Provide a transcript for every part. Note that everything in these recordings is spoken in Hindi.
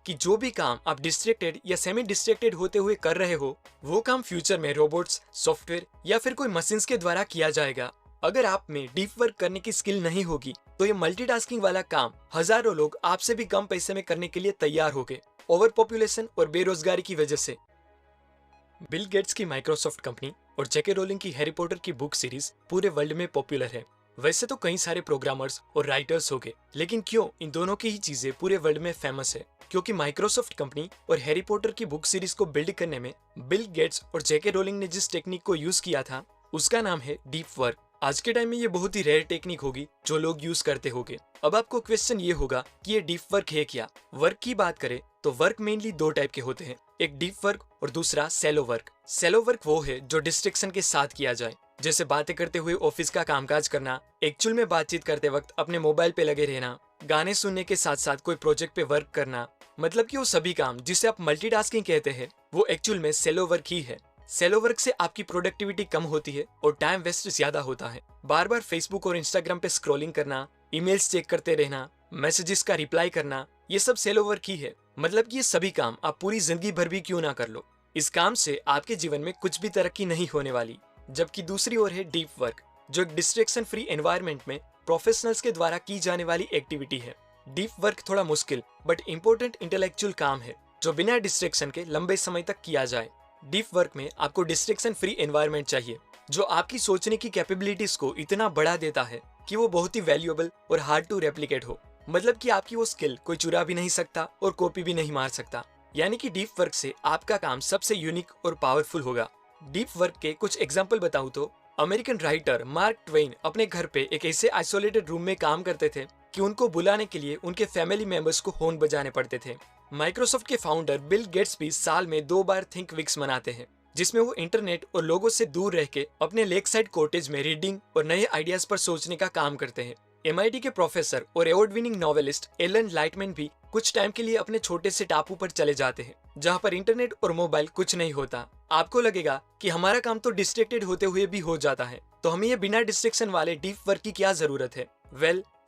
कि जो भी काम आप डिस्ट्रैक्टेड या सेमी डिस्ट्रैक्टेड होते हुए कर रहे हो, वो काम फ्यूचर में रोबोट्स, सॉफ्टवेयर या फिर कोई मशीन्स के द्वारा किया जाएगा। अगर आप में डीप वर्क करने की स्किल नहीं होगी तो ये मल्टीटास्किंग वाला काम हजारों लोग आपसे भी कम पैसे में करने के लिए तैयार हो गए, ओवर पॉपुलेशन और बेरोजगारी की वजह से। बिल गेट्स की माइक्रोसॉफ्ट कंपनी और जेके रोलिंग की हैरी पॉटर की बुक सीरीज पूरे वर्ल्ड में पॉपुलर है। वैसे तो कई सारे प्रोग्रामर्स और राइटर्स हो गए, लेकिन क्यों इन दोनों की ही चीजें पूरे वर्ल्ड में फेमस है? क्योंकि माइक्रोसॉफ्ट कंपनी और हैरी पॉटर की बुक सीरीज को बिल्ड करने में बिल गेट्स और जेके रोलिंग ने जिस टेक्निक को यूज किया था उसका नाम है डीप वर्क। आज के टाइम में ये बहुत ही रेयर टेक्निक होगी जो लोग यूज करते होंगे। अब आपको क्वेश्चन ये होगा कि ये डीप वर्क है क्या? वर्क की बात करें तो वर्क मेनली दो टाइप के होते हैं, एक डीप वर्क और दूसरा सैलो वर्क। सैलो वर्क वो है जो डिस्ट्रैक्शन के साथ किया जाए, जैसे बातें करते हुए ऑफिस का कामकाज करना, एक्चुअल में बातचीत करते वक्त अपने मोबाइल पे लगे रहना, गाने सुनने के साथ साथ कोई प्रोजेक्ट पे वर्क करना। मतलब कि वो सभी काम जिसे आप मल्टीटास्किंग कहते हैं वो एक्चुअल में सैलो वर्क ही है। सैलो वर्क से आपकी प्रोडक्टिविटी कम होती है और टाइम वेस्ट ज्यादा होता है। बार बार फेसबुक और इंस्टाग्राम पे स्क्रॉलिंग करना, ईमेल्स चेक करते रहना, मैसेजेस का रिप्लाई करना, ये सब सैलो वर्क ही है। मतलब कि ये सभी काम आप पूरी जिंदगी भर भी क्यों ना कर लो, इस काम से आपके जीवन में कुछ भी तरक्की नहीं होने वाली। जबकि दूसरी ओर है डीप वर्क, जो एक डिस्ट्रैक्शन फ्री एनवायरनमेंट में प्रोफेशनल्स के द्वारा की जाने वाली एक्टिविटी है। डीप वर्क थोड़ा मुश्किल बट इंपॉर्टेंट इंटेलेक्चुअल काम है जो बिना डिस्ट्रैक्शन के लंबे समय तक किया जाए। डीप वर्क में आपको डिस्ट्रैक्शन फ्री एनवायरनमेंट चाहिए जो आपकी सोचने की कैपेबिलिटीज को इतना बढ़ा देता है कि वो बहुत ही वैल्यूएबल और हार्ड टू रेप्लिकेट हो। मतलब कि आपकी वो स्किल कोई चुरा भी नहीं सकता और कॉपी भी नहीं मार सकता। यानी कि डीप वर्क से आपका काम सबसे यूनिक और पावरफुल होगा। डीप वर्क के कुछ एग्जाम्पल बताऊं तो अमेरिकन राइटर मार्क ट्वेन अपने घर पे एक ऐसे आइसोलेटेड रूम में काम करते थे कि उनको बुलाने के लिए उनके फैमिली मेंबर्स को हॉर्न बजाने पड़ते थे। माइक्रोसॉफ्ट के फाउंडर बिल गेट्स भी साल में 2 बार थिंक वीक्स मनाते हैं, जिसमें वो इंटरनेट और लोगों से दूर रह के अपने लेक साइड कॉटेज में रीडिंग और नए आइडियाज पर सोचने का काम करते हैं। MIT के प्रोफेसर और award winning novelist Alan Lightman भी कुछ टाइम के लिए अपने छोटे से टापू पर चले जाते हैं जहाँ पर इंटरनेट और मोबाइल कुछ नहीं होता। आपको लगेगा कि हमारा काम तो डिस्ट्रैक्टेड होते हुए भी हो जाता है, तो हमें ये बिना डिस्ट्रैक्शन वाले डीप वर्क की क्या जरूरत है?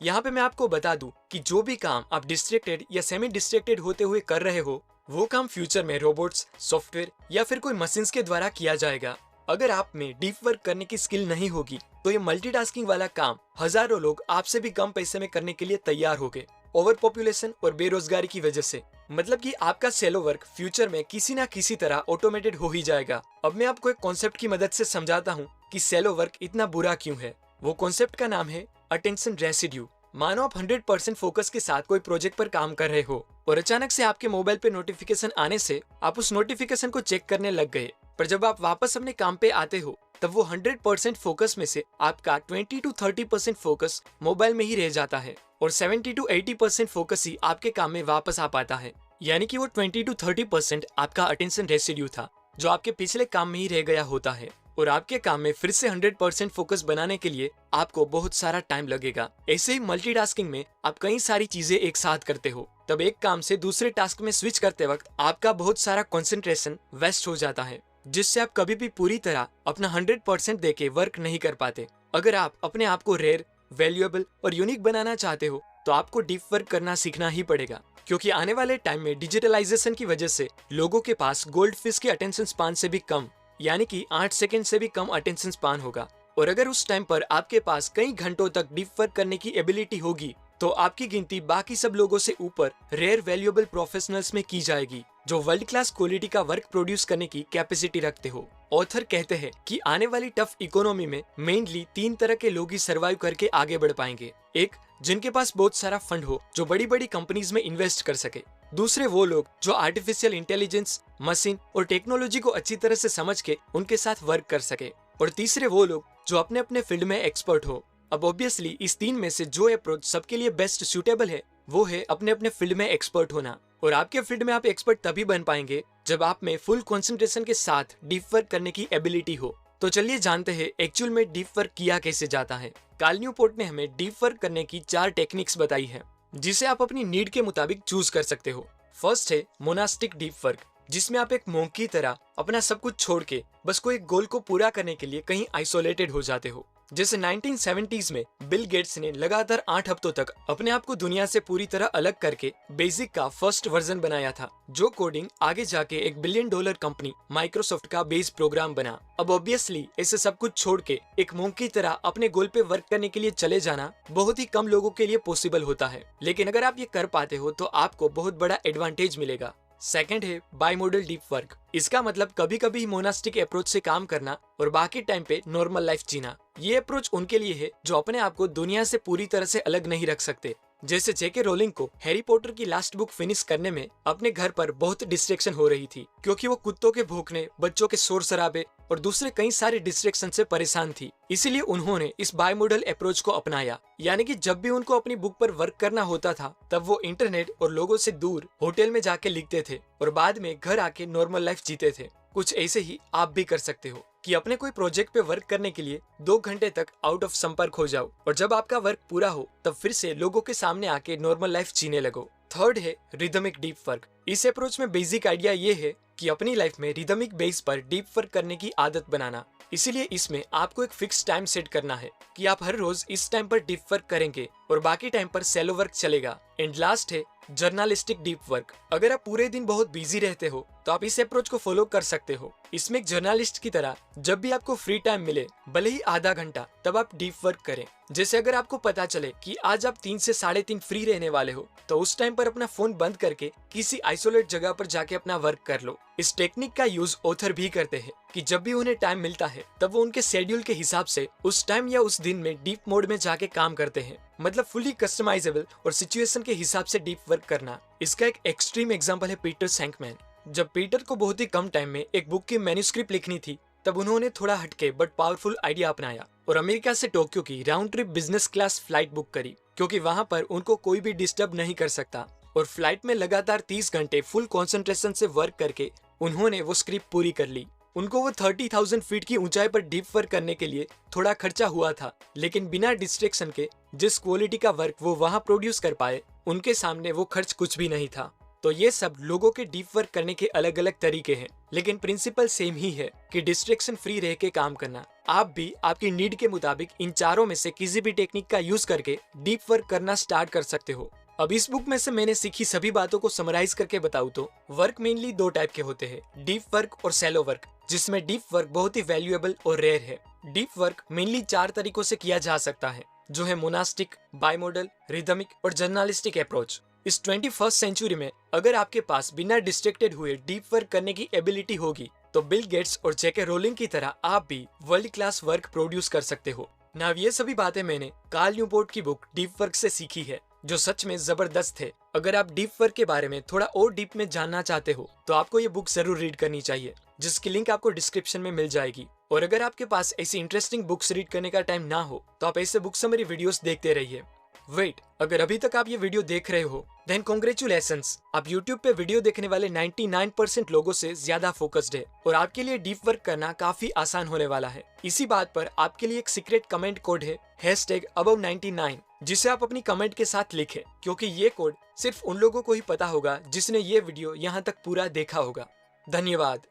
यहाँ पे मैं आपको बता दूं कि जो भी काम आप डिस्ट्रैक्टेड या सेमी डिस्ट्रैक्टेड होते हुए कर रहे हो वो काम फ्यूचर में रोबोट्स, सॉफ्टवेयर या फिर कोई मशीन्स के द्वारा किया जाएगा। अगर आप में डीप वर्क करने की स्किल नहीं होगी तो ये मल्टीटास्किंग वाला काम हजारों लोग आपसे भी कम पैसे में करने के लिए तैयार हो गए, ओवर पॉपुलेशन और बेरोजगारी की वजह से। मतलब कि आपका सैलो वर्क फ्यूचर में किसी ना किसी तरह ऑटोमेटेड हो ही जाएगा। अब मैं आपको एक कॉन्सेप्ट की मदद से समझाता हूँ कि सैलो वर्क इतना बुरा क्यों है। वो कॉन्सेप्ट का नाम है अटेंशन रेसिड्यू। मानो आप 100% फोकस के साथ कोई प्रोजेक्ट पर काम कर रहे हो और अचानक से आपके मोबाइल पे नोटिफिकेशन आने से आप उस नोटिफिकेशन को चेक करने लग गए, पर जब आप वापस अपने काम पे आते हो तब वो 100% फोकस में से आपका 20 to 30% फोकस मोबाइल में ही रह जाता है और 70 to 80% फोकस ही आपके काम में वापस आ पाता है। यानी कि वो 20 to 30% आपका अटेंशन रेसिड्यू था जो आपके पिछले काम में ही रह गया होता है और आपके काम में फिर से 100% फोकस बनाने के लिए आपको बहुत सारा टाइम लगेगा। ऐसे ही मल्टीटास्किंग में आप कई सारी चीजें एक साथ करते हो, तब एक काम से दूसरे टास्क में स्विच करते वक्त आपका बहुत सारा कंसंट्रेशन वेस्ट हो जाता है, जिससे आप कभी भी पूरी तरह अपना 100% देके वर्क नहीं कर पाते। अगर आप अपने आप को रेयर, वैल्यूएबल और यूनिक बनाना चाहते हो तो आपको डीप वर्क करना सीखना ही पड़ेगा, क्योंकि आने वाले टाइम में डिजिटलाइजेशन की वजह से लोगों के पास गोल्ड फिश के अटेंशन स्पान से भी कम, यानी कि 8 सेकंड से भी कम अटेंशन स्पान होगा। और अगर उस टाइम पर आपके पास कई घंटों तक डीप वर्क करने की एबिलिटी होगी तो आपकी गिनती बाकी सब लोगों से ऊपर रेयर वैल्यूएबल प्रोफेशनल्स में की जाएगी जो वर्ल्ड क्लास क्वालिटी का वर्क प्रोड्यूस करने की कैपेसिटी रखते हो। ऑथर कहते हैं कि आने वाली टफ इकोनॉमी में मेनली 3 तरह के लोग ही सर्वाइव करके आगे बढ़ पाएंगे। एक, जिनके पास बहुत सारा फंड हो जो बड़ी बड़ी कंपनीज में इन्वेस्ट कर सके। दूसरे, वो लोग जो आर्टिफिशियल इंटेलिजेंस, मशीन और टेक्नोलॉजी को अच्छी तरह से समझ के उनके साथ वर्क कर सके। और तीसरे, वो लोग जो अपने अपने फील्ड में एक्सपर्ट हो। अब ऑब्वियसली इस 3 में से जो अप्रोच सबके लिए बेस्ट सूटेबल है वो है अपने अपने फील्ड में एक्सपर्ट होना। और आपके फील्ड में आप एक्सपर्ट तभी बन पाएंगे जब आप में फुल कंसंट्रेशन के साथ डीप वर्क करने की एबिलिटी हो। तो चलिए जानते हैं एक्चुअल में डीप वर्क किया कैसे जाता है। कार्ल न्यूपोर्ट ने हमें डीप वर्क करने की 4 टेक्निक्स बताई है जिसे आप अपनी नीड के मुताबिक चूज कर सकते हो। फर्स्ट है मोनास्टिक डीप वर्क, जिसमें आप एक मोंक की तरह अपना सब कुछ छोड़ के बस कोई एक गोल को पूरा करने के लिए कहीं आइसोलेटेड हो जाते हो। जैसे 1970s में बिल गेट्स ने लगातार 8 हफ्तों तक अपने आप को दुनिया से पूरी तरह अलग करके बेसिक का फर्स्ट वर्जन बनाया था, जो कोडिंग आगे जाके $1 बिलियन कंपनी माइक्रोसॉफ्ट का बेस प्रोग्राम बना। अब ऑब्वियसली ऐसे सब कुछ छोड़ के एक मूंग की तरह अपने गोल पे वर्क करने के लिए चले जाना बहुत ही कम लोगों के लिए पॉसिबल होता है, लेकिन अगर आप ये कर पाते हो तो आपको बहुत बड़ा एडवांटेज मिलेगा। सेकंड है बाइमोडल डीप वर्क। इसका मतलब कभी कभी मोनास्टिक अप्रोच से काम करना और बाकी टाइम पे नॉर्मल लाइफ जीना। ये अप्रोच उनके लिए है जो अपने आप को दुनिया से पूरी तरह से अलग नहीं रख सकते। जैसे जेके रोलिंग को हैरी पॉटर की लास्ट बुक फिनिश करने में अपने घर पर बहुत डिस्ट्रैक्शन हो रही थी, क्योंकि वो कुत्तों के भौंकने, बच्चों के शोर शराबे और दूसरे कई सारे डिस्ट्रैक्शन से परेशान थी। इसीलिए उन्होंने इस बाइमोडल अप्रोच को अपनाया, यानी कि जब भी उनको अपनी बुक पर वर्क करना होता था तब वो इंटरनेट और लोगों से दूर होटल में जाके लिखते थे और बाद में घर आके नॉर्मल लाइफ जीते थे। कुछ ऐसे ही आप भी कर सकते हो कि अपने कोई प्रोजेक्ट पे वर्क करने के लिए 2 घंटे तक आउट ऑफ संपर्क हो जाओ और जब आपका वर्क पूरा हो तब फिर से लोगों के सामने आके नॉर्मल लाइफ जीने लगो। थर्ड है रिदमिक डीप वर्क। इस अप्रोच में बेसिक आइडिया ये है कि अपनी लाइफ में रिदमिक बेस पर डीप वर्क करने की आदत बनाना। इसीलिए इसमें आपको एक फिक्स टाइम सेट करना है कि आप हर रोज इस टाइम पर डीप वर्क करेंगे और बाकी टाइम पर सेलो वर्क चलेगा। एंड लास्ट है जर्नलिस्टिक डीप वर्क। अगर आप पूरे दिन बहुत बिजी रहते हो तो आप इस अप्रोच को फॉलो कर सकते हो। इसमें एक जर्नलिस्ट की तरह जब भी आपको फ्री टाइम मिले, भले ही आधा घंटा, तब आप डीप वर्क करें। जैसे अगर आपको पता चले कि आज आप 3 से 3.5 फ्री रहने वाले हो तो उस टाइम पर अपना फोन बंद करके किसी आइसोलेट जगह पर जाके अपना वर्क कर लो। इस टेक्निक का यूज ऑथर भी करते हैं कि जब भी उन्हें टाइम मिलता है तब वो उनके शेड्यूल के हिसाब से उस टाइम या उस दिन में डीप मोड में जाके काम करते हैं। मतलब फुली कस्टमाइजेबल और सिचुएशन के हिसाब से डीप वर्क करना। इसका एक एक्सट्रीम एग्जांपल है पीटर सैंकमैन। जब पीटर को बहुत ही कम टाइम में एक बुक की मैन्युस्क्रिप्ट लिखनी थी तब उन्होंने थोड़ा हटके बट पावरफुल आइडिया अपनाया और अमेरिका से टोक्यो की round trip business class flight book करी, क्योंकि वहां पर उनको कोई भी डिस्टर्ब नहीं कर सकता। और फ्लाइट में लगातार 30 घंटे फुल कंसंट्रेशन से वर्क करके उन्होंने वो स्क्रिप्ट पूरी कर ली। उनको वो 30,000 फीट की ऊंचाई पर डीप वर्क करने के लिए थोड़ा खर्चा हुआ था, लेकिन बिना डिस्ट्रैक्शन के जिस क्वालिटी का वर्क वो वहां प्रोड्यूस कर पाए, उनके सामने वो खर्च कुछ भी नहीं था। तो ये सब लोगों के डीप वर्क करने के अलग अलग तरीके हैं, लेकिन प्रिंसिपल सेम ही है कि डिस्ट्रैक्शन फ्री रह के काम करना। आप भी आपकी नीड के मुताबिक इन चारों में से किसी भी टेक्निक का यूज करके डीप वर्क करना स्टार्ट कर सकते हो। अब इस बुक में से मैंने सीखी सभी बातों को समराइज करके बताऊं तो वर्क मेनली 2 टाइप के होते हैं, डीप वर्क और सैलो वर्क, जिसमें डीप वर्क बहुत ही वैल्यूएबल और रेयर है। डीप वर्क मेनली 4 तरीकों से किया जा सकता है, जो है मोनास्टिक, बाइमोडल, रिदमिक और जर्नलिस्टिक अप्रोच। इस 21st सेंचुरी में अगर आपके पास बिना डिस्ट्रैक्टेड हुए डीप वर्क करने की एबिलिटी होगी तो बिल गेट्स और जेके रोलिंग की तरह आप भी वर्ल्ड क्लास वर्क प्रोड्यूस कर सकते हो। नाउ ये सभी बातें मैंने कार्ल न्यूपोर्ट की बुक डीप वर्क से सीखी है, जो सच में जबरदस्त है। अगर आप डीप वर्क के बारे में थोड़ा और डीप में जानना चाहते हो तो आपको ये बुक जरूर रीड करनी चाहिए, जिसकी लिंक आपको डिस्क्रिप्शन में मिल जाएगी। और अगर आपके पास ऐसी इंटरेस्टिंग बुक्स रीड करने का टाइम ना हो तो आप ऐसे बुक समरी वीडियोस देखते रहिए। वेट, अगर अभी तक आप ये वीडियो देख रहे हो देन कॉन्ग्रेचुलेशंस, आप YouTube पे वीडियो देखने वाले 99% लोगों से ज्यादा फोकस्ड है और आपके लिए डीप वर्क करना काफी आसान होने वाला है। इसी बात पर आपके लिए एक सीक्रेट कमेंट कोड है #above99, जिसे आप अपनी कमेंट के साथ लिखें, क्योंकि ये कोड सिर्फ उन लोगों को ही पता होगा जिसने ये वीडियो यहाँ तक पूरा देखा होगा। धन्यवाद।